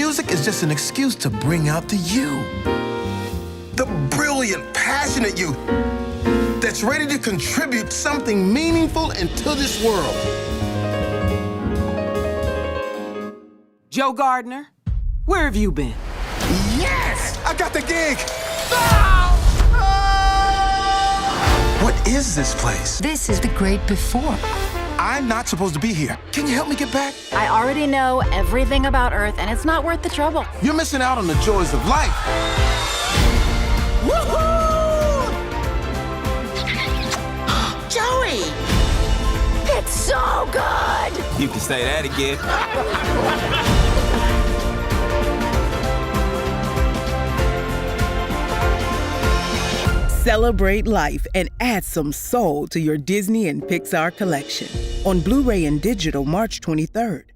music is just an excuse to bring out the you. The brilliant, passionate you that's ready to contribute something meaningful into this world. Joe Gardner, where have you been? Yes! I got the gig! What is this place? This is the great before. I'm not supposed to be here. Can you help me get back? I already know everything about Earth, and it's not worth the trouble. You're missing out on the joys of life. Woohoo! Joey! It's so good! You can say that again. Celebrate life and add some soul to your Disney and Pixar collection. On Blu-ray and digital March 23rd.